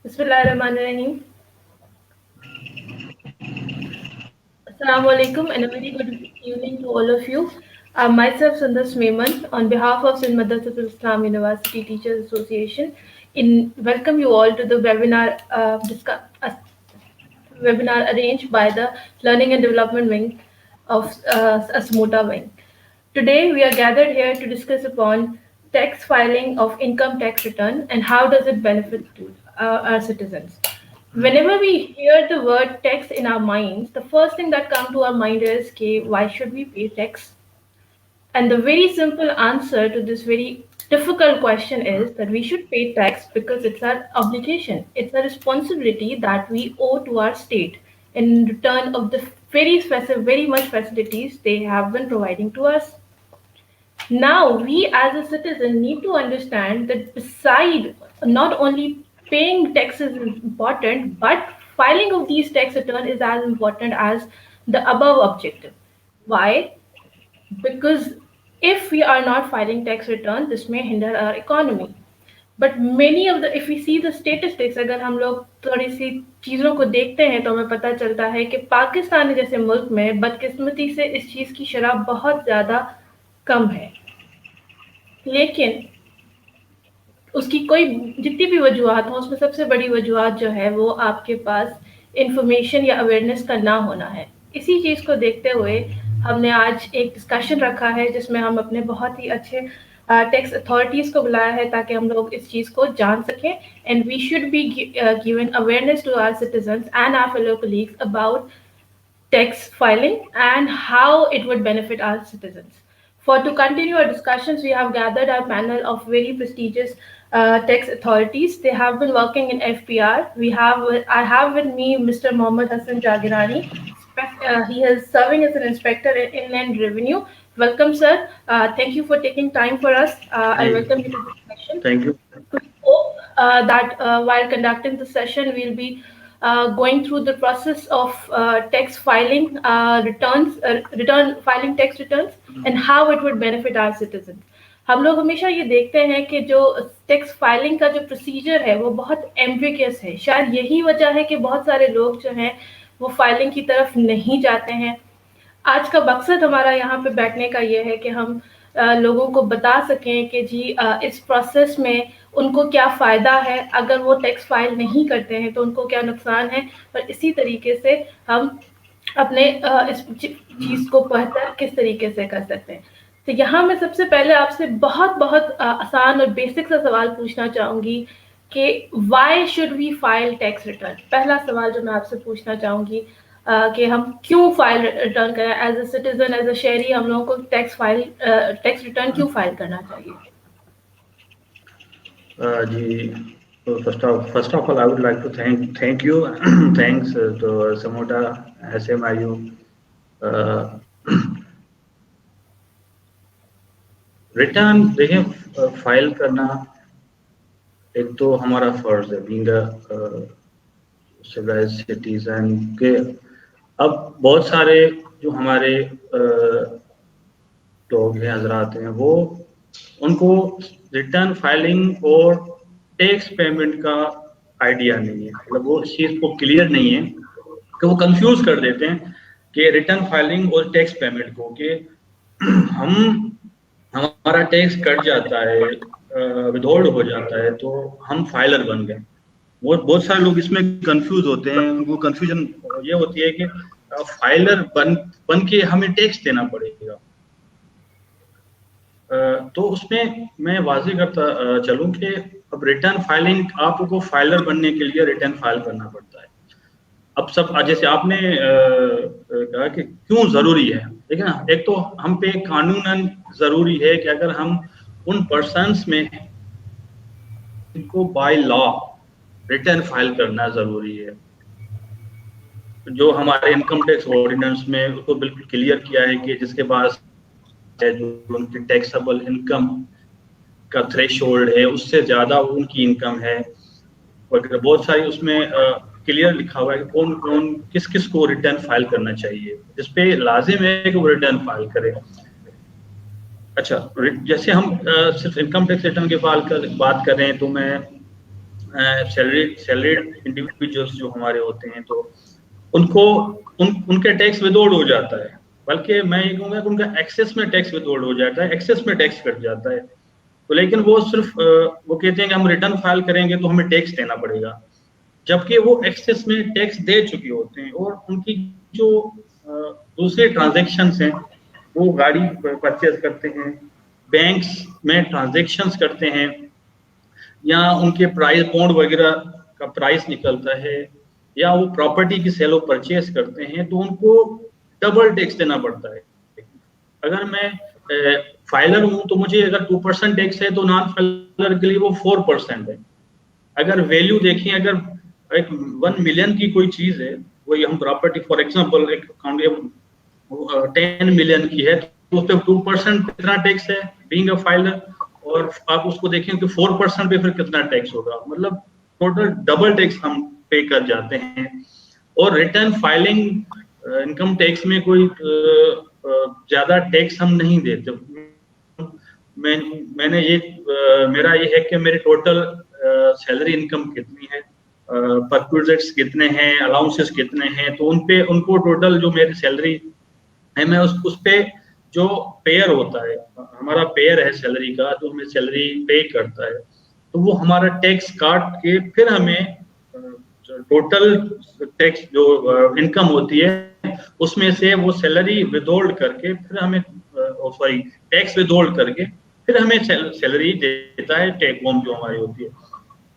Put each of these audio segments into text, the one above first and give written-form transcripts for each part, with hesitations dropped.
Bismillahirrahmanirrahim. Assalamu alaikum and a very good evening to all of you. Myself Sundar Smeman on behalf of Sindh Madrasatul Islam University Teachers Association welcome you all to the webinar arranged by the Learning and Development Wing of ASMOTA Wing. Today we are gathered here to discuss upon tax filing of income tax return and how does it benefit to our citizens. Whenever we hear the word tax in our minds, the first thing that comes to our mind is, okay, why should we pay tax? And the very simple answer to this very difficult question is that we should pay tax because it's our obligation. It's a responsibility that we owe to our state in return of the very much facilities they have been providing to us. Now, we as a citizen need to understand that beside not only paying taxes is important, but filing of these tax returns is as important as the above objective. Why? Because if we are not filing tax returns, this may hinder our economy. But many of the, if we see the statistics, अगर हम लोग थोड़ी सी चीज़ों को देखते हैं तो हमें पता चलता है कि पाकिस्तान जैसे मुल्क में बदकिस्मती से इस चीज़ की शरह बहुत ज़्यादा कम है, लेकिन उसकी कोई जितनी भी वजूहत हो उसमें सबसे बड़ी वजूहत जो है वो आपके पास इंफॉर्मेशन या अवेयरनेस का ना होना है। इसी चीज़ को देखते हुए हमने आज एक डिस्कशन रखा है जिसमें हम अपने बहुत ही अच्छे टैक्स अथॉरिटीज़ को बुलाया है ताकि हम लोग इस चीज़ को जान सकें and we should be given awareness to our citizens and our fellow colleagues about tax filing and how it would benefit our citizens. To continue our discussions, we have gathered our panel of very prestigious tax authorities. They have been working in FPR. I have with me Mr. Mohammad Hassan Jagirani. He is serving as an inspector in Inland Revenue. Welcome, sir. Thank you for taking time for us. I welcome you to this session. Thank you. We hope that while conducting the session, we'll be going through the process of tax filing filing tax returns and how it would benefit our citizens. हम लोग हमेशा ये देखते हैं कि जो tax filing का जो प्रोसीजर है वो बहुत एम्बिगियस है। शायद यही वजह है कि बहुत सारे लोग जो हैं वो फाइलिंग की तरफ नहीं जाते हैं। आज का मकसद हमारा यहाँ पे बैठने का ये है कि हम लोगों को बता सकें कि जी इस प्रोसेस में उनको क्या फ़ायदा है, अगर वो टैक्स फाइल नहीं करते हैं तो उनको क्या नुकसान है, और इसी तरीके से हम अपने इस चीज़ को बेहतर किस तरीके से कर सकते हैं। तो यहाँ मैं सबसे पहले आपसे बहुत आसान और बेसिक सा सवाल पूछना चाहूँगी कि why should we file tax return. पहला सवाल जो मैं आपसे पूछना चाहूँगी कि हम क्यों फाइल रिटर्न करें, as a citizen, as a शहरी हम लोगों को टैक्स रिटर्न क्यों फाइल करना चाहिए? जी, तो first of all I would like to thank you thanks to SMOTA SMIU return देखिए फाइल करना एक तो हमारा फर्ज है बीइंग अ सिविलाइज्ड सिटीजन के। अब बहुत सारे जो हमारे लोग हैं, हजरात हैं, वो उनको रिटर्न फाइलिंग और टैक्स पेमेंट का आइडिया नहीं है, मतलब वो इस चीज़ को क्लियर नहीं है कि वो कंफ्यूज कर देते हैं कि रिटर्न फाइलिंग और टैक्स पेमेंट को, कि हमारा टैक्स कट जाता है, विदहोल्ड हो जाता है तो हम फाइलर बन गए। वो बहुत सारे लोग इसमें कंफ्यूज होते हैं। उनको कंफ्यूजन ये होती है कि फाइलर बन के हमें टैक्स देना पड़ेगा। तो उसमें मैं वाज़ेह करता चलूं कि अब रिटर्न फाइलिंग, आपको फाइलर बनने के लिए रिटर्न फाइल करना पड़ता है। अब सब जैसे आपने कहा कि क्यों ज़रूरी है, ठीक है ना, एक तो हम पे कानूनन ज़रूरी है कि अगर हम उन पर्सन्स में इनको बाय लॉ रिटर्न फाइल करना ज़रूरी है। जो हमारे इनकम टैक्स ऑर्डिनेंस में उसको बिल्कुल क्लियर किया है कि जिसके पास जो उनकी टैक्सेबल इनकम का थ्रेशोल्ड है उससे ज़्यादा उनकी इनकम है, वगैरह बहुत सारी उसमें क्लियर लिखा हुआ है कि कौन कौन किस किस को रिटर्न फाइल करना चाहिए, जिसपे लाजिम है कि वो रिटर्न फाइल करे। अच्छा, जैसे हम सिर्फ इनकम टैक्स रिटर्न के बात कर रहे हैं तो मैं सैलरीड इंडिविजुअल्स जो हमारे होते हैं, तो उनको उनके टैक्स विदहोल्ड हो जाता है, बल्कि मैं ये कहूँगा कि उनका एक्सेस में टैक्स विदहोल्ड हो जाता है, एक्सेस में टैक्स कट जाता है। तो लेकिन वो सिर्फ वो कहते हैं कि हम रिटर्न फाइल करेंगे तो हमें टैक्स देना पड़ेगा, जबकि वो एक्सेस में टैक्स दे चुके होते हैं, और उनकी जो दूसरे ट्रांजैक्शंस हैं, वो गाड़ी परचेज करते हैं, बैंक्स में ट्रांजैक्शंस करते हैं, या उनके प्राइस बॉन्ड वगैरह का प्राइस निकलता है, या वो प्रॉपर्टी की सेल और परचेज करते हैं, तो उनको डबल टैक्स देना पड़ता है। अगर मैं फाइलर हूं तो मुझे अगर 2% टैक्स है, तो नॉन फाइलर के लिए वो 4% है। अगर वैल्यू देखें, अगर एक 1 मिलियन की कोई चीज है, वही हम प्रॉपर्टी फॉर एग्जांपल एक 10 मिलियन की है, तो उस पर 2% कितना टैक्स है बीइंग अ फाइलर, और आप उसको देखें कि 4% पे फिर कितना टैक्स होगा, मतलब टोटल डबल टैक्स हम पे कर जाते हैं। और रिटर्न फाइलिंग इनकम टैक्स में कोई ज्यादा टैक्स हम नहीं देते। मैंने ये मेरा ये है कि मेरी टोटल सैलरी इनकम कितनी है, परक्विजिट्स कितने हैं, अलाउंसेस कितने हैं, तो उनको टोटल जो मेरी सैलरी है, मैं उस पे जो पेयर होता है, हमारा पेयर है सैलरी का, जो हमें सैलरी पे करता है, तो वो हमारा टैक्स काट के फिर हमें टोटल टैक्स जो इनकम होती है, उसमें से वो सैलरी विदहोल्ड करके फिर हमें सॉरी टैक्स विदहोल्ड करके फिर हमें सैलरी देता है, टेक होम जो हमारी होती है।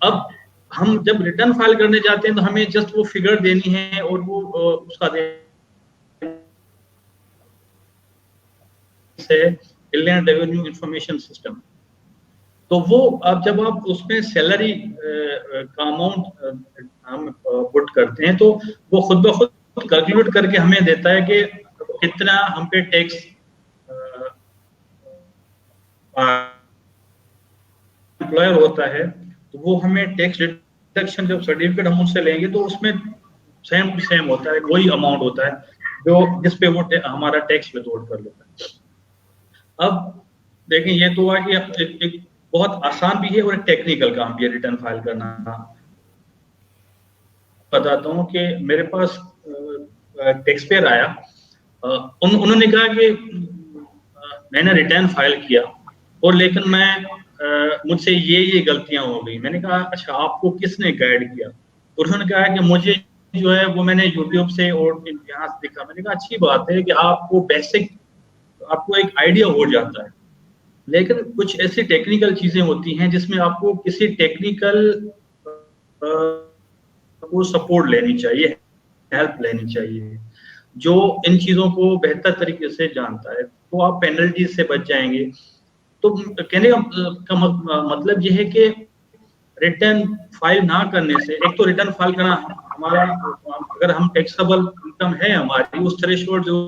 अब हम जब रिटर्न फाइल करने जाते हैं तो हमें जस्ट वो फिगर देनी है, और वो उसका है इनलैंड रेवेन्यू इंफॉर्मेशन सिस्टम। तो वो अब जब आप उसमें सैलरी का अमाउंट हम पुट करते हैं, तो वो खुद ब खुद कैलकुलेट करके हमें देता है कि कितना हम पे टैक्स एम्प्लॉयर होता है। तो वो हमें टैक्स डिडक्शन जब सर्टिफिकेट हम उनसे लेंगे, तो उसमें सेम टू सेम होता है, वही अमाउंट होता है जो जिस पे वो हमारा टैक्स विथहोल्ड कर लेता है। अब देखें, ये तो हुआ कि एक बहुत आसान भी है और एक टेक्निकल काम भी है रिटर्न फाइल करना। बताता हूँ कि मेरे पास टैक्स पेयर आया, उन्होंने कहा कि मैंने रिटर्न फाइल किया, और लेकिन मुझसे ये गलतियां हो गई। मैंने कहा अच्छा, आपको किसने गाइड किया? तो उन्होंने कहा कि मुझे जो है वो मैंने यूट्यूब से और यहाँ से देखा। मैंने कहा अच्छी बात है कि आपको बेसिक, आपको एक आइडिया हो जाता है, लेकिन कुछ ऐसी टेक्निकल चीजें होती हैं जिसमें आपको किसी टेक्निकल को सपोर्ट लेनी चाहिए, हेल्प लेनी चाहिए, जो इन चीजों को बेहतर तरीके से जानता है, तो आप पेनल्टी से बच जाएंगे। तो कहने का मतलब यह है कि रिटर्न फाइल ना करने से, एक तो रिटर्न फाइल करना हमारा, अगर हम टैक्सेबल इनकम है हमारी उस थ्रेशोल्ड जो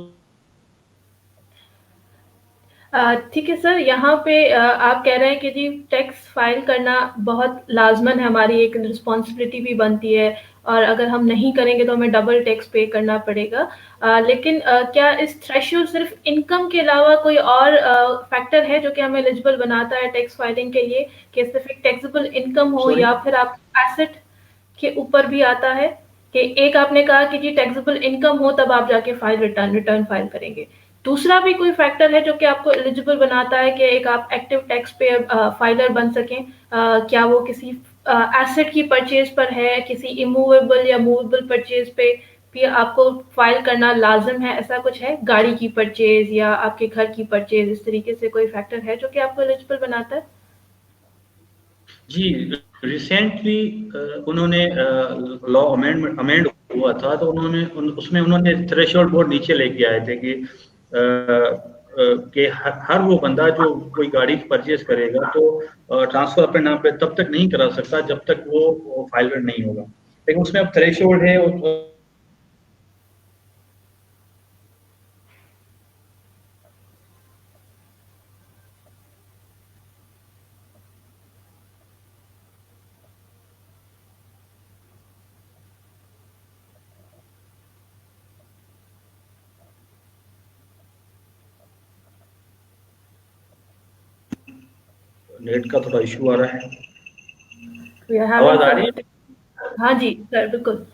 ठीक है सर, यहाँ पे आप कह रहे हैं कि जी टैक्स फाइल करना बहुत लाजमन है, हमारी एक रिस्पॉन्सिबिलिटी भी बनती है, और अगर हम नहीं करेंगे तो हमें डबल टैक्स पे करना पड़ेगा। लेकिन क्या इस थ्रेशोल्ड सिर्फ इनकम के अलावा कोई और फैक्टर है जो कि हमें एलिजिबल बनाता है टैक्स फाइलिंग के लिए, कि सिर्फ एक टैक्सेबल इनकम हो, सॉरी या फिर आप एसेट के ऊपर भी आता है? कि एक आपने कहा कि जी टैक्सेबल इनकम हो तब आप जाके रिटर्न फाइल करेंगे। दूसरा भी कोई फैक्टर है जो कि आपको एलिजिबल बनाता है कि एक आप एक्टिव टैक्स पे फाइलर बन सकें? क्या वो किसी एसेट की परचेज पर है, किसी इमूवेबल या मूवेबल परचेज पे भी आपको फाइल करना लाजिम है, ऐसा कुछ है? गाड़ी की परचेज या आपके घर की परचेज, इस तरीके से कोई फैक्टर है जो कि आपको एलिजिबल बनाता है? जी, रिसेंटली उन्होंने लॉ अमेंड हुआ था, तो उसमें उन्होंने थ्रेशोल्ड बहुत नीचे लेके आए थे कि कि हर वो बंदा जो कोई गाड़ी परचेज करेगा तो ट्रांसफर अपने नाम पे तब तक नहीं करा सकता जब तक वो फाइलर नहीं होगा। लेकिन उसमें अब थ्रेशोल्ड है, नेट का थोड़ा इशू आ रहा है। वी आर हैविंग आवाज आ सम। रही है? हाँ जी सर, बिल्कुल।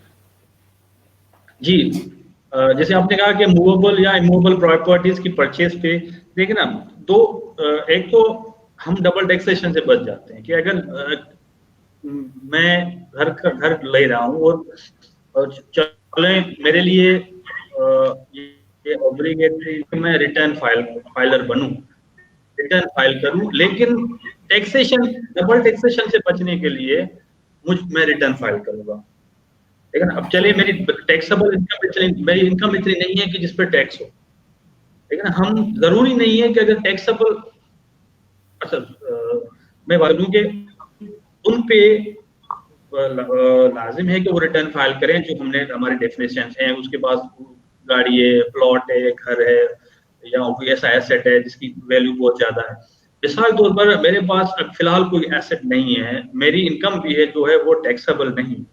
जी। जैसे आपने कहा कि मूवेबल या इमूवेबल प्रॉपर्टीज की परचेज पे देखिए ना, दो एक तो हम डबल टैक्सेशन से बच जाते हैं कि अगर मैं घर ले रहा हूँ और चले मेरे लिए ये ऑब्लिगेटरी मैं रिटर्न फाइलर बनूं, रिटर्न फाइल करूं, लेकिन टैक्सेशन डबल टैक्सेशन से बचने के लिए मैं रिटर्न फाइल करूंगा। ठीक है ना। अब चलिए मेरी टैक्सेबल इनकम मेरी इनकम इतनी नहीं है कि जिस पे टैक्स हो। ठीक है ना। हम जरूरी नहीं है कि अगर टैक्सेबल, अच्छा मैं बात करूं कि उन पे लाजिम है कि वो रिटर्न फाइल करें जो हमने हमारे डेफिनेशन हैं, उसके पास गाड़ी है, प्लॉट है, घर है, या कोई ऐसा एसेट है जिसकी वैल्यू बहुत ज्यादा है। मिसाल तौर पर मेरे पास फिलहाल कोई एसेट नहीं है, मेरी इनकम भी है जो है वो टैक्सेबल नहीं,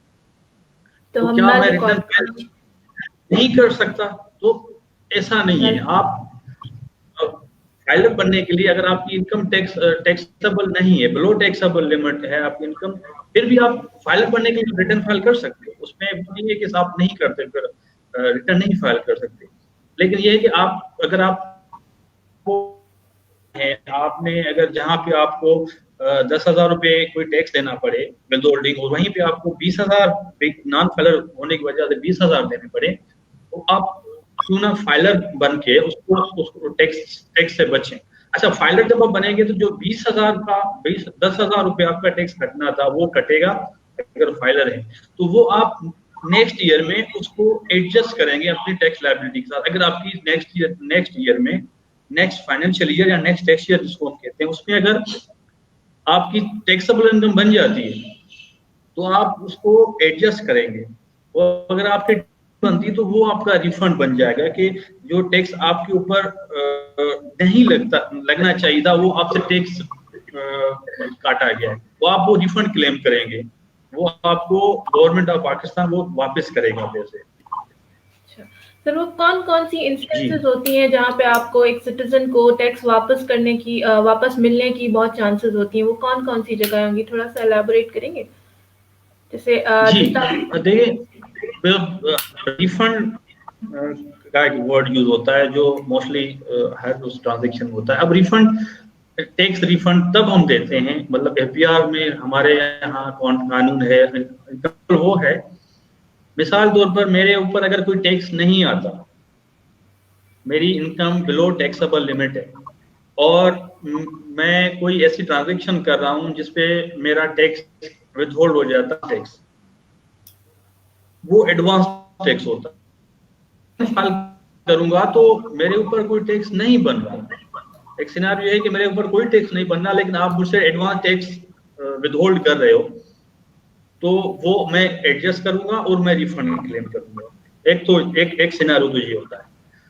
तो तो हम क्या नल मैं रिटर्न रिकॉर्ड फाइल करेंगे। नहीं कर सकता? तो ऐसा नहीं नल। है। आप फाइलर बनने के लिए अगर आपकी इनकम टैक्सेबल नहीं है, बिलो टैक्सेबल लिमिट है आपकी इनकम, फिर भी आप फाइलर बनने के लिए रिटर्न फाइल कर सकते हो। उसमें वो नहीं है कि आप नहीं करते फिर रिटर्न नहीं फाइल कर सकते। लेकिन ये है कि आप अगर आप है, आपने अगर जहाँ पे आपको 10,000 रुपए कोई टैक्स देना पड़े विद होल्डिंग, और वहीं पे आपको 20,000 नॉन फाइलर होने की वजह से 20,000 देने पड़े, तो आप क्यों ना फाइलर बन के उसको टैक्स टैक्स से बचें। अच्छा, फाइलर जब आप बनेंगे तो जो 20,000 का 10,000 रुपए आपका टैक्स कटना था वो कटेगा अगर फाइलर है, तो वो आप नेक्स्ट ईयर में उसको एडजस्ट करेंगे अपनी टैक्स लायबिलिटी के साथ। अगर आपकी नेक्स्ट ईयर में नेक्स्ट फाइनेंशियल ईयर या नेक्स्ट टैक्स ईयर जिसको हम कहते हैं, उसमें अगर आपकी टैक्सेबल इनकम बन जाती है तो आप उसको एडजस्ट करेंगे, और अगर आपकी बनती तो वो आपका रिफंड बन जाएगा कि जो टैक्स आपके ऊपर नहीं लगना चाहिए था वो आपसे टैक्स काटा गया है, वो आप वो रिफंड क्लेम करेंगे, वो आपको गवर्नमेंट ऑफ पाकिस्तान वो वापस करेगा पैसे। अच्छा सर, वो कौन कौन सी जी इंस्टेंसेस होती हैं जहाँ पे आपको एक सिटीजन को टैक्स वापस करने की वापस मिलने की बहुत चांसेस होती हैं? वो कौन कौन सी जगह होंगी, थोड़ा सा एलैबोरेट करेंगे? जैसे जी। जितना। देखिए रिफंड का एक वर्ड यूज होता है जो मोस्टली हर उस ट्रांजेक्शन में होता है। अब रिफंड, टैक्स रिफंड तब हम देते हैं, मतलब एफबीआर में हमारे यहाँ कानून है, वो है। मिसाल तौर पर मेरे ऊपर अगर कोई टैक्स नहीं आता, मेरी इनकम बिलो टैक्सेबल लिमिट है, और मैं कोई ऐसी ट्रांजेक्शन कर रहा हूँ जिसपे मेरा टैक्स विथहोल्ड हो जाता है, टैक्स वो एडवांस टैक्स होता है, फाइल करूंगा तो मेरे ऊपर कोई टैक्स नहीं बन रहा। एक सिनेरियो है कि मेरे ऊपर कोई टैक्स नहीं बनना, लेकिन आप मुझसे एडवांस टैक्स विथहोल्ड कर रहे हो, तो वो मैं एडजस्ट करूंगा और मैं रिफंड क्लेम करूंगा। एक तो एक सिनेरियो तो ये होता है।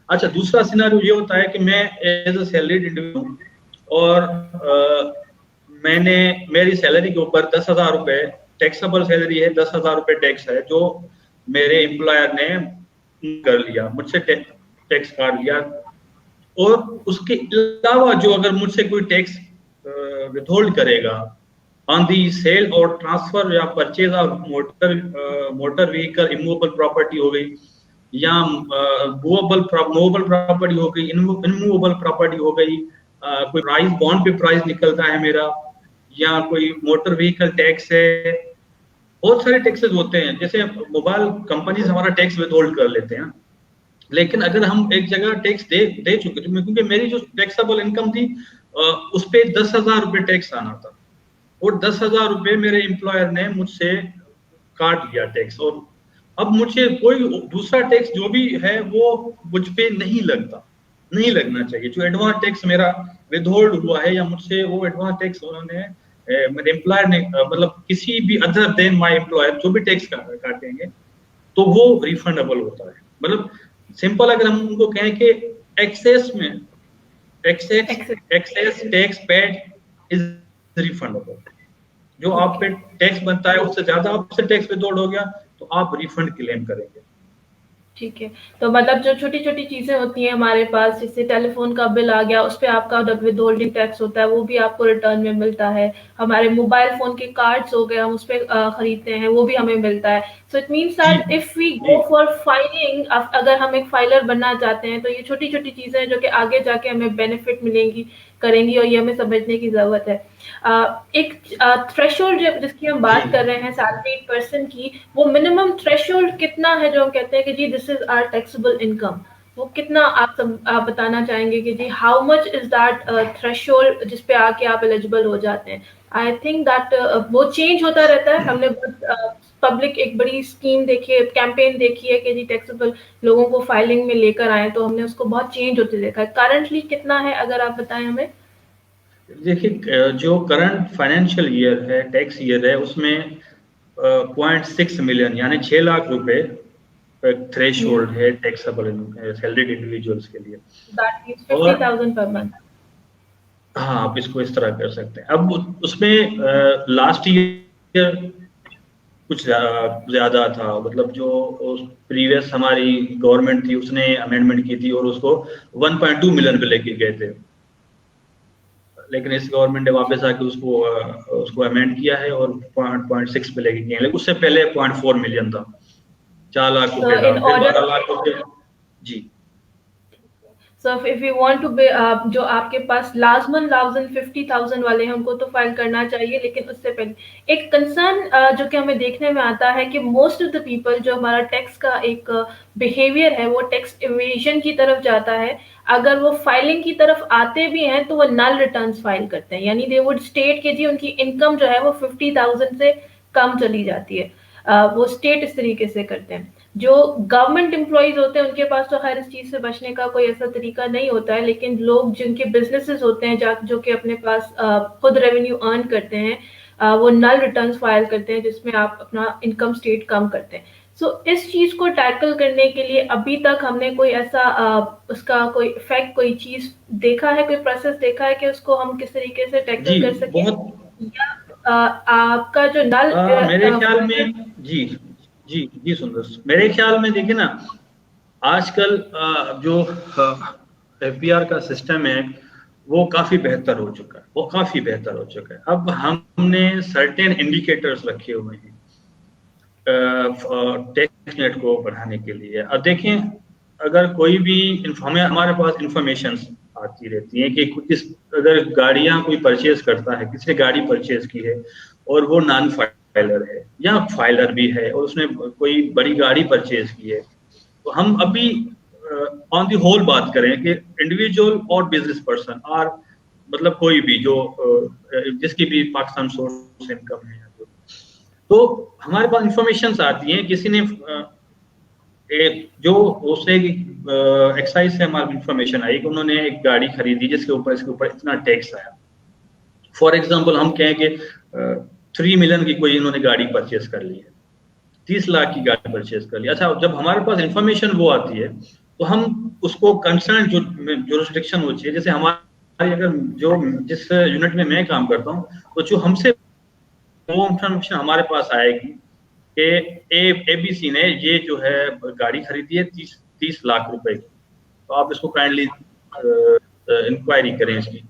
अच्छा, दूसरा सिनेरियो ये होता है कि मैं एज अ सैलरीड इंडिविजुअल और मैंने मेरी सैलरी के ऊपर 10,000 रुपए टैक्सेबल सैलरी है, 10,000 रुपए टैक्स है जो मेरे एम्प्लॉयर ने कर लिया, मुझसे टैक्स काट लिया, और उसके अलावा जो अगर मुझसे कोई टैक्स विथहोल्ड करेगा ऑन दी सेल और ट्रांसफर या purchase of motor vehicle, immovable property हो गई, या मूवेबल प्रॉपर्टी हो गई, इनमूवेबल प्रॉपर्टी हो गई, कोई प्राइस बॉन्ड पे प्राइस निकलता है मेरा, या कोई मोटर व्हीकल टैक्स है, बहुत सारे टैक्सेस होते हैं। जैसे मोबाइल कंपनीज हमारा टैक्स विथहोल्ड कर लेते हैं, लेकिन अगर हम एक जगह टैक्स दे चुके थे, क्योंकि मेरी जो टैक्सेबल इनकम थी उस पे 10,000 रुपए टैक्स आना था, और 10,000 रुपए मेरे एम्प्लॉयर ने मुझसे काट लिया टैक्स, और अब मुझे कोई दूसरा टैक्स जो भी है वो मुझ पे नहीं लगता, नहीं लगना चाहिए। जो एडवांस टैक्स मेरा विथहोल्ड हुआ है या मुझसे वो एडवांस टैक्स उन्होंने मेरे एम्प्लॉयर ने मतलब किसी भी अदर देन माय एम्प्लॉयर जो भी टैक्स काटेंगे तो वो रिफंडेबल होता है। मतलब सिंपल अगर हम उनको कहें कि एक्सेस में excess tax paid is refundable, जो आप पे टैक्स बनता है उससे ज्यादा आपसे टैक्स विथहोल्ड हो गया तो आप रिफंड क्लेम करेंगे। ठीक है। तो मतलब जो छोटी-छोटी चीज़ें होती हैं हमारे पास, जैसे टेलीफ़ोन का बिल आ गया, उस पे आपका विथहोल्डिंग टैक्स होता है, वो भी आपको रिटर्न में मिलता है। हमारे मोबाइल फ़ोन के कार्ड्स हो गए, हम उस पे खरीदते हैं, वो भी हमें मिलता है। सो इट मीन्स जी दैट इफ वी जी गो फॉर फाइलिंग, अगर हम एक फाइलर बनना चाहते हैं, तो ये छोटी-छोटी चीज़ें हैं जो कि आगे जाके हमें बेनिफिट मिलेंगी करेंगी, और ये हमें समझने की ज़रूरत है। एक थ्रेशोल्ड जिसकी हम जी बात कर रहे हैं सैलरीड पर्सन की, वो मिनिमम थ्रेशोल्ड कितना है जो हम कहते हैं कि जी this is our taxable income, वो कितना आप बताना चाहेंगे कि जी how much is that threshold जिस पे आके आप एलिजिबल हो जाते हैं? आई थिंक दैट वो चेंज होता रहता है। हमने पब्लिक एक बड़ी स्कीम देखी है, कैंपेन देखी है कि जी टैक्सेबल लोगों को फाइलिंग में लेकर आए, तो हमने उसको बहुत चेंज होते देखा है। करंटली कितना है, अगर आप बताएं हमें। देखिए, जो करंट फाइनेंशियल ईयर है, टैक्स ईयर है, उसमें 0.6 मिलियन यानी 6 लाख रुपए थ्रेश होल्ड है टैक्सेबल सैलरीड इंडिविजुअल्स के लिए। दैट मीन्स और 50,000 पर मंथ। हाँ, आप इसको इस तरह कर सकते हैं। अब उसमें लास्ट ईयर कुछ ज्यादा था, मतलब जो प्रीवियस हमारी गवर्नमेंट थी उसने अमेंडमेंट की थी और उसको 1.2 मिलियन पे लेके गए थे। लेकिन इस गवर्नमेंट ने वापस आके उसको अमेंड किया है और 0.6 पे लेके गए, लेकिन उससे पहले 0.4 मिलियन था, 4 लाख So रुपए था, in फिर order, 12 लाख रुपए। जी so if we want to be, जो आपके पास लाजमन लाजमन 50,000 वाले हैं उनको तो फाइल करना चाहिए, लेकिन उससे पहले एक कंसर्न जो कि हमें देखने में आता है कि मोस्ट ऑफ द पीपल, जो हमारा टैक्स का एक बिहेवियर है, वो टैक्स इवेजन की तरफ जाता है। अगर वो फाइलिंग की तरफ आते भी हैं तो वो नल रिटर्न्स फाइल करते हैं, यानी दे वुड स्टेट कि जी उनकी इनकम जो है वो 50,000 से कम चली जाती है। वो स्टेट इस तरीके से करते हैं। जो गवर्नमेंट एम्प्लॉइज होते हैं उनके पास तो खैर इस चीज से बचने का कोई ऐसा तरीका नहीं होता है, लेकिन लोग जिनके बिजनेसेस होते हैं जो कि अपने पास खुद रेवेन्यू अर्न करते हैं, वो नल रिटर्न्स फाइल करते हैं जिसमें आप अपना इनकम स्टेट कम करते हैं। सो इस चीज को टैकल करने के लिए अभी तक हमने कोई ऐसा उसका कोई इफेक्ट, कोई चीज देखा है, कोई प्रोसेस देखा है कि उसको हम किस तरीके से टैकल जी कर सके, बहुत या आपका जो नल मेरे ख्याल फाइलर। में जी जी जी सुंदर, मेरे ख्याल में देखिए ना, आजकल जो एफबीआर का सिस्टम है वो काफी बेहतर हो चुका है, वो काफी बेहतर हो चुका है। अब हमने सर्टेन इंडिकेटर्स रखे हुए हैं टैक्स नेट को बढ़ाने के लिए। अब देखें, अगर कोई भी हमारे पास इंफॉर्मेशन आती रहती है कि अगर गाड़ियां कोई परचेज करता है, किसी ने गाड़ी परचेज की है और वो नॉन फाइलर है या फाइलर भी है और उसने कोई बड़ी गाड़ी परचेज की है, तो हम अभी ऑन दी होल बात करें कि इंडिविजुअल और बिजनेस पर्सन और मतलब कोई भी जो जिसकी भी पाकिस्तान सोर्स इनकम है, तो हमारे पास इंफॉर्मेशन आती है, किसी ने जो उससे एक्साइज से हमारी इंफॉर्मेशन आई कि उन्होंने एक गाड़ी खरीदी जिसके ऊपर इसके ऊपर इतना टैक्स आया। फॉर एग्जांपल हम कहें कि 3 मिलियन की कोई इन्होंने गाड़ी परचेज कर ली है, 30 लाख की गाड़ी परचेज कर ली। अच्छा, जब हमारे पास इंफॉर्मेशन वो आती है तो हम उसको कंसर्न जो जुरिस्डिक्शन होती है, जैसे हमारी अगर जो जिस यूनिट में मैं काम करता हूँ, तो जो हमसे वो इंफॉर्मेशन हमारे पास आएगी कि एबीसी ने ये जो है गाड़ी खरीदी है 30 लाख रुपए की, तो आप इसको काइंडली इंक्वायरी करें इसकी।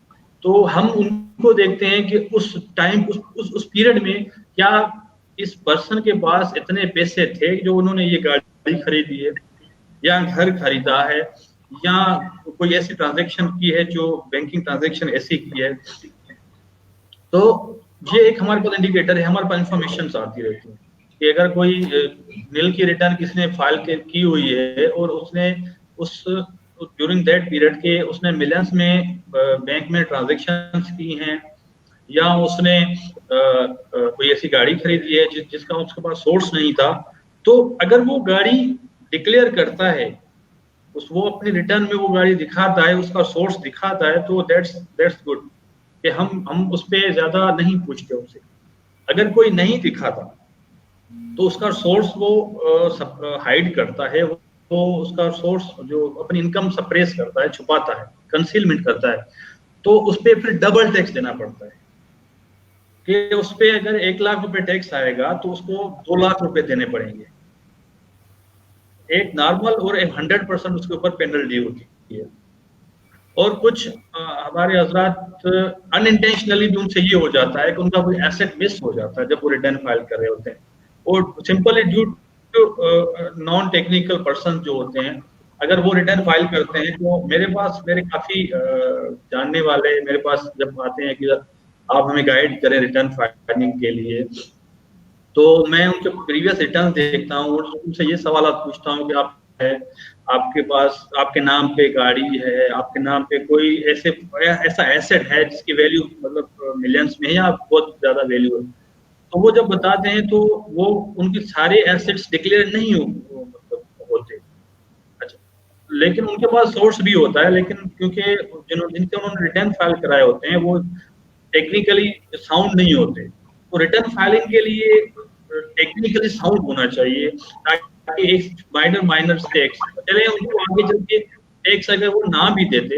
तो हम उनको देखते हैं कि उस टाइम उस पीरियड में क्या इस पर्सन के पास इतने पैसे थे जो उन्होंने ये गाड़ी खरीदी है या घर खरीदा है या कोई ऐसी ट्रांजैक्शन की है जो बैंकिंग ट्रांजैक्शन ऐसी की है। तो ये एक हमारे पास इंडिकेटर है, हमारे पास इंफॉर्मेशन आती रहती है कि अगर कोई नील की रिटर्न किसी ने फाइल की हुई है और उसने उस ड्यूरिंग दैट पीरियड के उसने मिलियंस में बैंक में ट्रांजैक्शंस की हैं, या उसने कोई ऐसी गाड़ी खरीदी है जिसका उसके पास सोर्स नहीं था, तो अगर वो गाड़ी डिक्लेयर करता है, वो अपने रिटर्न में वो गाड़ी दिखाता है, उसका सोर्स दिखाता है, तो दैट्स गुड कि हम उस पर ज्यादा नहीं पूछते उनसे। अगर कोई नहीं दिखाता तो उसका सोर्स वो हाइड करता है, वो उसका सोर्स जो अपनी इनकम सप्रेस करता है, छुपाता है, कंसीलमेंट करता है, तो उस पर फिर डबल टैक्स देना पड़ता है कि उस पर अगर 1 लाख रुपए टैक्स आएगा तो उसको 2 लाख रुपए देने पड़ेंगे। एक नॉर्मल और एक 100% उसके ऊपर पेनल्टी होती है। और कुछ हमारे हजरात अनइंटेंशनली भी उनसे ये हो जाता है कि उनका कोई एसेट मिस हो जाता है जब वो रिटर्न फाइल कर रहे होते हैं, और simply due to non technical person जो होते हैं, अगर वो रिटर्न फाइल करते हैं तो मेरे काफी जानने वाले मेरे पास जब आते हैं कि आप हमें गाइड करें रिटर्न फाइलिंग के लिए, तो मैं उनके प्रीवियस रिटर्न देखता हूँ और उनसे ये सवाल पूछता हूँ कि आप है, आपके पास आपके नाम पे गाड़ी है, आपके नाम पे कोई ऐसा एसेट है जिसकी वैल्यू मतलब मिलियंस में है या बहुत ज्यादा वैल्यू है। तो वो जब बताते हैं तो वो उनके सारे एसेट्स डिक्लेयर नहीं मतलब होते। अच्छा, लेकिन उनके पास सोर्स भी होता है, लेकिन क्योंकि जिनके उन्होंने रिटर्न फाइल कराए होते हैं वो टेक्निकली साउंड नहीं होते, तो रिटर्न फाइलिंग के लिए टेक्निकली साउंड होना चाहिए, ताकि एक माइनर माइनर टैक्स चले उनको आगे चल के टैक्स अगर वो ना भी देते,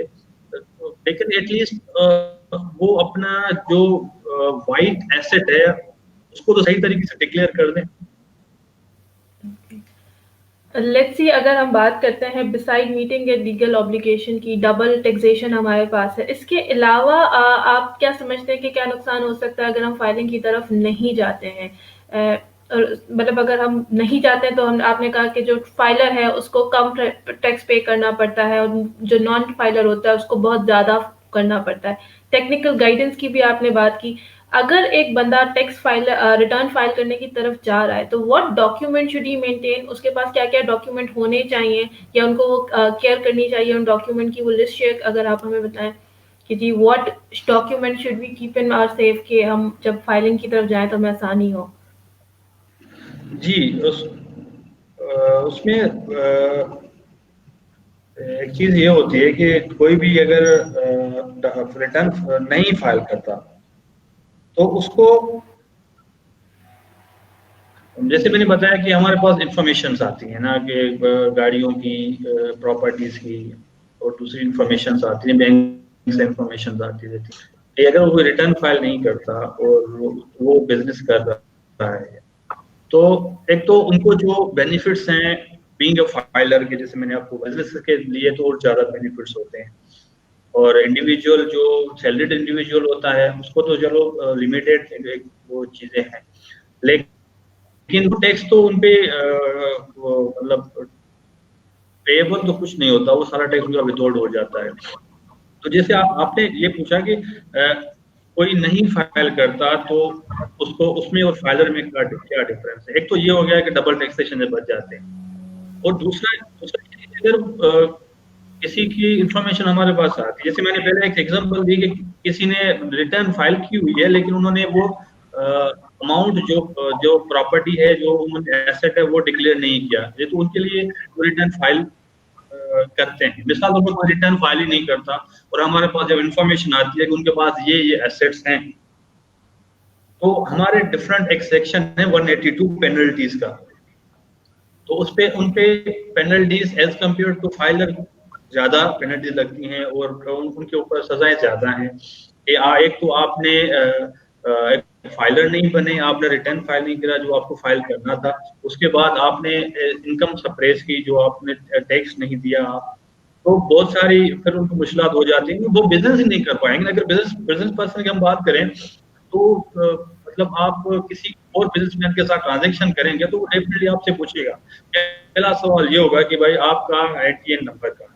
लेकिन एटलीस्ट वो अपना जो वाइट एसेट है उसको तो सही तरीके से डिक्लेयर कर दें। लेट्स सी, अगर हम बात करते हैं beside meeting a legal obligation की, डबल टैक्सेशन हमारे पास है, इसके अलावा आप क्या समझते हैं कि क्या नुकसान हो सकता है अगर हम फाइलिंग की तरफ नहीं जाते हैं? और मतलब अगर हम नहीं जाते हैं तो हम, आपने कहा कि जो फाइलर है उसको कम टैक्स पे करना पड़ता है और जो नॉन फाइलर होता है उसको बहुत ज़्यादा करना पड़ता है। टेक्निकल गाइडेंस की भी आपने बात की। अगर एक बंदा टैक्स फाइल रिटर्न फाइल करने की तरफ जा रहा है तो what document should he maintain, उसके पास क्या क्या डॉक्यूमेंट होने चाहिए या उनको वो केयर करनी चाहिए उन डॉक्यूमेंट की, वो लिस्ट शेयर अगर आप हमें बताएं कि जी what document should we keep in our safe कि हम जब फाइलिंग की तरफ जाएं तो हमें आसानी हो। जी, उसमें एक चीज ये होती है कि कोई भी अगर रिटर्न नहीं फाइल करता तो उसको, जैसे मैंने बताया कि हमारे पास इंफॉर्मेशन आती है ना कि गाड़ियों की, प्रॉपर्टीज की, और दूसरी इंफॉर्मेशन आती है, बैंक से इंफॉर्मेशन आती रहती है। अगर वो रिटर्न फाइल नहीं करता और वो बिजनेस कर रहा है, तो एक तो उनको जो बेनिफिट्स हैं बीइंग अ फाइलर के, जैसे मैंने आपको बिजनेस के लिए तो और ज्यादा बेनिफिट्स होते हैं, और इंडिविजुअल जो सैलरीड इंडिविजुअल होता है उसको तो चलो लिमिटेड वो चीजें हैं, लेकिन टैक्स तो उनपे मतलब पेएबल तो कुछ नहीं होता, वो सारा टैक्स उनका विथहोल्ड हो जाता है। तो जैसे आपने ये पूछा कि कोई नहीं फाइल करता तो उसको उसमें और फाइलर में क्या डिफरेंस है। एक तो ये हो गया कि डबल टैक्सेशन से बच जाते हैं, और दूसरा अगर किसी की इंफॉर्मेशन हमारे पास आती है, जैसे मैंने पहले एक एग्जांपल दी कि किसी ने रिटर्न फाइल की हुई है लेकिन उन्होंने वो अमाउंट जो प्रॉपर्टी है, जो उन्होंने एसेट है, वो डिक्लेयर नहीं किया, ये तो उनके लिए रिटर्न फाइल करते हैं। मिसाल तौर पर कोई रिटर्न फाइल ही नहीं करता और हमारे पास जब इंफॉर्मेशन आती है कि उनके पास ये एसेट्स हैं, तो हमारे डिफरेंट एक सेक्शन है 182 पेनल्टीज का, तो उस पे उनपे penalties as compare to filer ज्यादा पेनल्टीज लगती हैं और उनके ऊपर सजाएं ज्यादा हैं। एक तो आपने एक फाइलर नहीं बने, आपने रिटर्न फाइल नहीं करा जो आपको फाइल करना था, उसके बाद आपने इनकम सप्रेस की, जो आपने टैक्स नहीं दिया, तो बहुत सारी फिर उनको मुश्किलात हो जाती हैं, वो बिजनेस ही नहीं कर पाएंगे। अगर बिजनेस पर्सन की हम बात करें तो मतलब आप किसी और बिजनेसमैन के साथ ट्रांजैक्शन करेंगे तो वो डेफिनेटली आपसे पूछेगा। पहला सवाल ये होगा कि भाई आपका एटीएन नंबर का,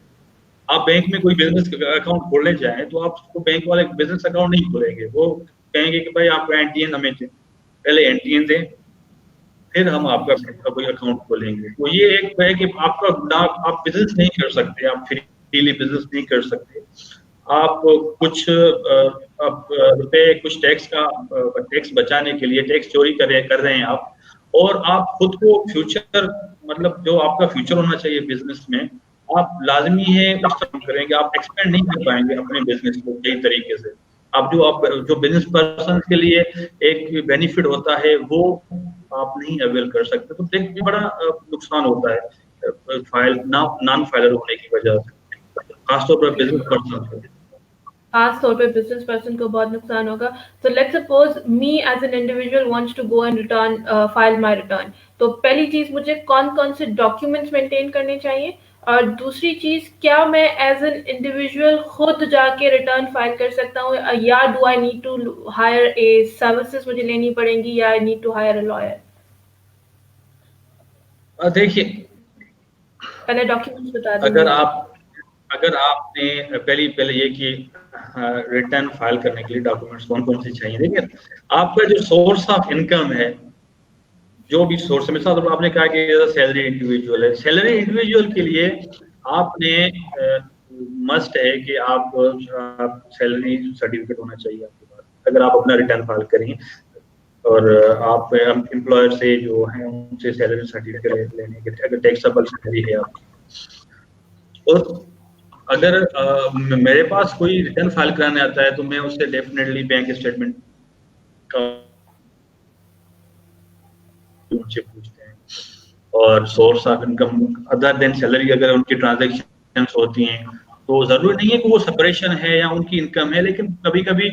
आप बैंक में कोई बिजनेस अकाउंट खोलने जाएं तो आप उसको बैंक वाले बिजनेस अकाउंट नहीं खोलेंगे, वो कहेंगे कि भाई आपका एनटीएन हमें दें, पहले एनटीएन दें फिर हम आपका कोई अकाउंट खोलेंगे। तो ये एक है कि आपका आप बिजनेस नहीं कर सकते, आप फ्रीली बिजनेस नहीं कर सकते, आप कुछ रुपए कुछ टैक्स बचाने के लिए टैक्स चोरी कर रहे हैं आप, और आप खुद को फ्यूचर मतलब जो आपका फ्यूचर होना चाहिए बिजनेस में, आप लाजमी है उस तरह करेंगे, आप एक्सपेंड नहीं कर पाएंगे अपने बिजनेस को सही तरीके से। आप जो बिजनेस पर्सन के लिए एक बेनिफिट होता है वो आप नहीं अवेल कर सकते, तो एक बड़ा नुकसान होता है नॉन फाइलर होने की वजह से, खासतौर पर बिजनेस पर्सन को। खास तौर पे बिजनेस पर्सन को बहुत नुकसान होगा। तो let's suppose me as an individual wants to go and return file my return, तो पहली चीज मुझे कौन कौन से डॉक्यूमेंट्स मेंटेन करने चाहिए, और दूसरी चीज क्या मैं एज एन इंडिविजुअल खुद जाके रिटर्न फाइल कर सकता हूँ, या do I need to hire a services मुझे लेनी पड़ेंगी, या I need to hire a lawyer? देखिए, पहले डॉक्यूमेंट्स बता अगर दीजिए। आपने पहले ये कि रिटर्न फाइल करने के लिए डॉक्यूमेंट्स कौन कौन से चाहिए। देखिए, आपका जो सोर्स ऑफ इनकम है, जो भी सोर्स है, मिसाल आपने कहा कि सैलरी इंडिविजुअल है, सैलरी इंडिविजुअल के लिए आपने मस्ट है कि आप सैलरी सर्टिफिकेट होना चाहिए आपके पास, अगर आप अपना रिटर्न फाइल करें, और आप एम्प्लॉयर से जो है उनसे सैलरी सर्टिफिकेट लेने के, अगर टैक्सेबल सैलरी है आपकी। और अगर मेरे पास कोई रिटर्न फाइल कराने आता है तो मैं उससे डेफिनेटली बैंक स्टेटमेंट का उनसे पूछते हैं, और source of income other than salary, अगर उनकी ट्रांजैक्शन होती हैं तो जरूरी नहीं है कि वो सेपरेशन है या उनकी इनकम है, लेकिन कभी कभी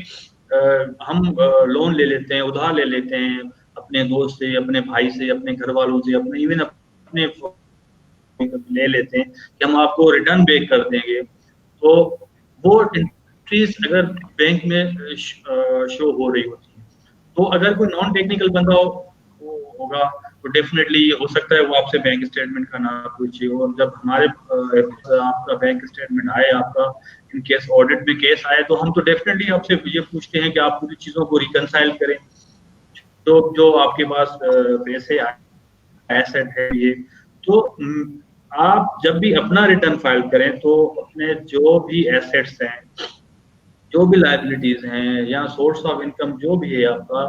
हम लोन ले लेते हैं, उधार ले लेते हैं अपने दोस्त से, अपने भाई से, अपने घर वालों से, अपने इवन अपने ले लेते हैं कि हम आपको रिटर्न बैक कर देंगे। तो वो एंट्रीज अगर बैंक में शो हो रही होती है, तो अगर कोई नॉन टेक्निकल बंदा होगा तो डेफिनेटली ये हो सकता है वो आपसे बैंक स्टेटमेंट का ना पूछे, और जब हमारे आपका बैंक स्टेटमेंट आए, आपका इन केस ऑडिट में केस आए, तो हम तो डेफिनेटली आपसे ये पूछते हैं कि आप पूरी चीजों को रिकनसाइल करें, तो जो आपके पास पैसे एसेट है ये। तो आप जब भी अपना रिटर्न फाइल करें तो अपने जो भी एसेट्स हैं, जो भी लायबिलिटीज हैं, या सोर्स ऑफ इनकम जो भी है आपका,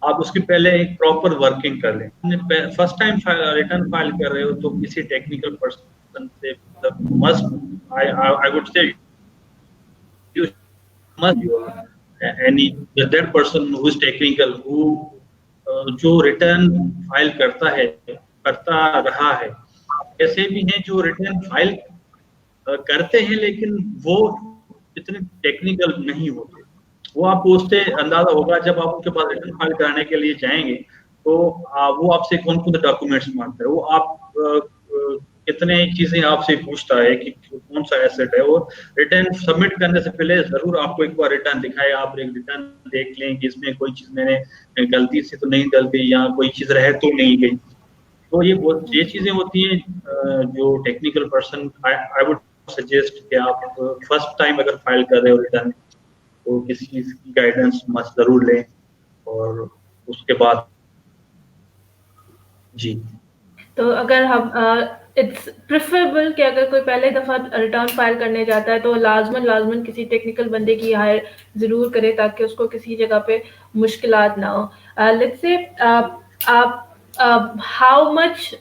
आप उसकी पहले एक प्रॉपर वर्किंग कर लें। फर्स्ट टाइम रिटर्न फाइल कर रहे हो तो किसी टेक्निकल पर्सन से, must I would say you must any that person who is technical, who जो रिटर्न फाइल करता रहा है। ऐसे भी हैं जो रिटर्न फाइल करते हैं लेकिन वो इतने टेक्निकल नहीं होते, वो आपको उससे अंदाजा होगा जब आप उनके पास रिटर्न फाइल कराने के लिए जाएंगे, तो वो आपसे कौन कौन से डॉक्यूमेंट्स मांगता है, वो आप कितने चीजें आपसे पूछता है कि कौन सा एसेट है, और रिटर्न सबमिट करने से पहले जरूर आपको एक बार रिटर्न दिखाए, आप एक रिटर्न देख लें कि इसमें कोई चीज मैंने गलती से तो नहीं डल गई, या कोई चीज रह तो नहीं गई। तो ये चीजें होती हैं जो technical person, I would suggest कि आप फर्स्ट टाइम अगर फाइल कर रहे हो रिटर्न, तो किसी चीज की गाइडेंस मस्त जरूर लें, और उसके बाद जी। तो अगर हम इट्स प्रेफरेबल कि अगर कोई पहले दफ़ा रिटर्न फाइल करने जाता है तो लाजमन किसी टेक्निकल बंदे की हायर ज़रूर करे, ताकि उसको किसी जगह पे मुश्किलात ना हो। लेट्स से आप हाउ मच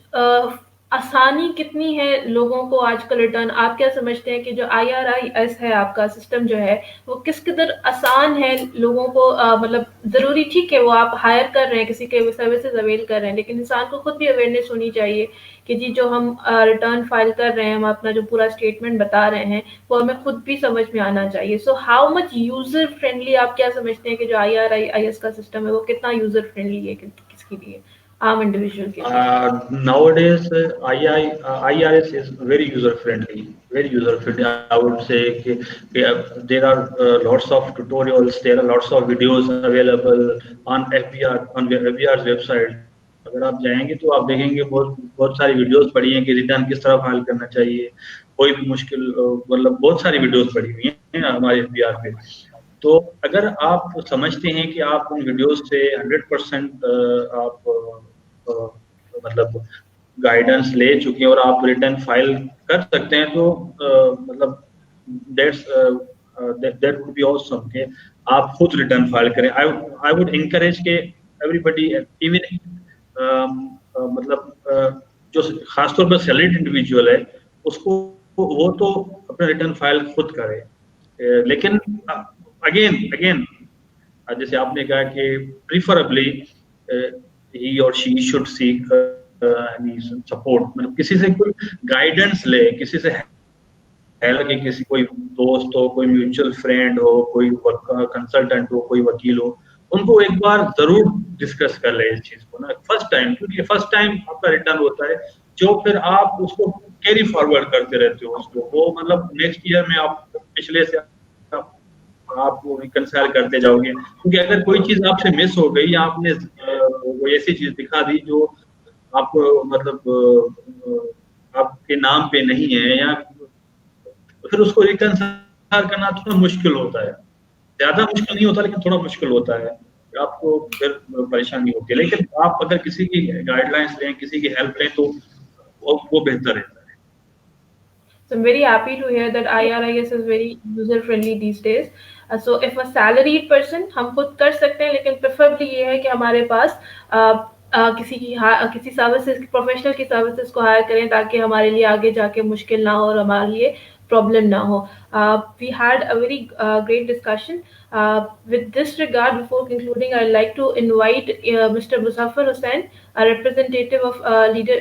आसानी कितनी है लोगों को आजकल रिटर्न, आप क्या समझते हैं कि जो IRIS है आपका सिस्टम जो है वो किस कदर आसान है लोगों को, मतलब ज़रूरी ठीक है वो आप हायर कर रहे हैं, किसी के सर्विसेज अवेल कर रहे हैं, लेकिन इंसान को खुद भी अवेयरनेस होनी चाहिए कि जी जो हम रिटर्न फाइल कर रहे हैं, हम अपना जो पूरा स्टेटमेंट बता रहे हैं वो हमें खुद भी समझ में आना चाहिए। So how much user friendly आप क्या समझते हैं कि जो IRIS का सिस्टम है वो कितना यूज़र फ्रेंडली है किसके लिए, आम इंडिविजुअल के लिए? Nowadays, IRS is very user friendly. Very user friendly. I would say there are lots of tutorials. There are lots of videos available on FBR's website. अगर आप जाएंगे तो आप देखेंगे बहुत सारी वीडियोस पड़ी हैं कि रिटर्न किस तरह फाइल करना चाहिए, कोई भी मुश्किल, मतलब बहुत सारी वीडियोस पड़ी हुई हैं हमारे FBR पे। तो अगर आप समझते हैं कि आप उन वीडियोस से 100% आप मतलब गाइडेंस ले चुके हैं और आप रिटर्न फाइल कर सकते हैं, तो मतलब दैट वुड बी ऑसम कि आप खुद रिटर्न फाइल करें। आई वुड इनकरेज के एवरीबॉडी, इवन मतलब जो खासतौर पर सैलरीड इंडिविजुअल है उसको, वो तो अपना रिटर्न फाइल खुद करे, लेकिन अगेन जैसे आपने कहा कि प्रीफरेबली ही और शी शुड सीक सपोर्ट, मतलब किसी से कोई गाइडेंस ले, किसी से हालांकि किसी कोई दोस्त हो, कोई म्यूचुअल फ्रेंड हो, कोई कंसल्टेंट हो, कोई वकील हो, उनको एक बार जरूर डिस्कस कर ले इस चीज को ना फर्स्ट टाइम, क्योंकि फर्स्ट टाइम आपका रिटर्न होता है जो फिर आप उसको कैरी फॉरवर्ड करते रहते हो उसको, वो मतलब नेक्स्ट ईयर में आप पिछले से आप वो रिकंसाइल करते जाओगे, क्योंकि अगर कोई चीज आपसे मिस हो गई या आपने कोई ऐसी चीज दिखा दी जो आपको मतलब आपके नाम पे नहीं है, या तो फिर उसको रिकंसाइल करना थोड़ा मुश्किल होता है। ज्यादा मुश्किल नहीं होता लेकिन थोड़ा मुश्किल होता है, आपको फिर परेशानी होती है। लेकिन आप अगर किसी की गाइडलाइंस लें, किसी की हेल्प लें, तो वो बेहतर रहता है। So I'm very happy to hear that IRIS is very user friendly these days. So if a salaried person हम खुद कर सकते हैं, लेकिन preferably ये है कि हमारे पास किसी सर्विसेज प्रोफेशनल की सर्विसेज को हायर करें, ताकि हमारे लिए आगे जाके मुश्किल ना हो और हमारे लिए problem ना हो. We had a very great discussion. With this regard, before concluding, I'd like to invite Mr. Muzaffar Hussain, a representative of leader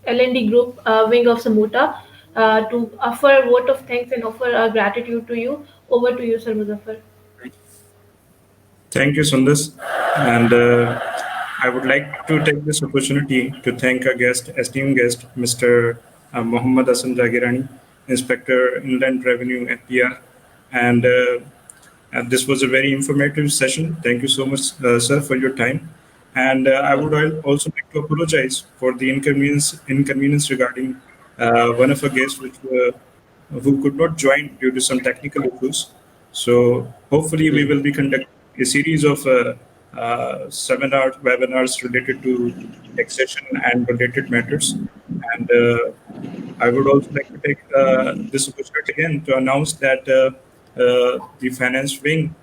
LND Group wing of Samuta, to offer a vote of thanks and offer our gratitude to you. Over to you, Sir Muzaffar. Thank you, Sundas. And I would like to take this opportunity to thank our guest, esteemed guest, Mr. Mohammad Hassan Jagirani, Inspector Inland Revenue FPR. And this was a very informative session. Thank you so much, sir, for your time. And I would also like to apologize for the inconvenience regarding one of our guests, who could not join due to some technical issues. So hopefully we will be conducting a series of seminars, webinars related to taxation and related matters. And I would also like to take this opportunity again to announce that the finance wing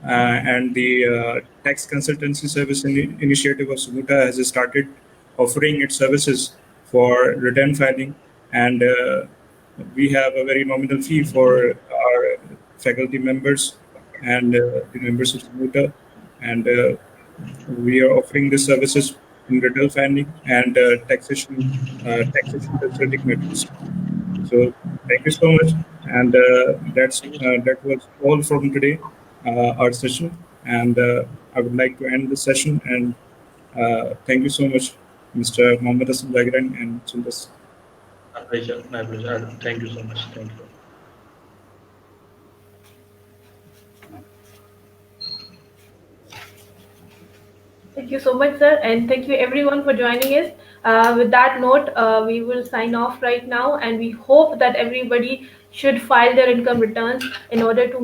and the tax consultancy service initiative of Sumuta has started offering its services for return filing, and we have a very nominal fee for our faculty members and the members of Sumuta, and we are offering these services in return filing and taxation consulting matters. So thank you so much, and that was all from today, our session. And I would like to end the session. And thank you so much, Mr. Mohammad Hassan Jagran and Sundas. My pleasure. Thank you so much. Thank you. Thank you so much, sir, and thank you everyone for joining us. With that note, we will sign off right now, and we hope that everybody should file their income returns in order to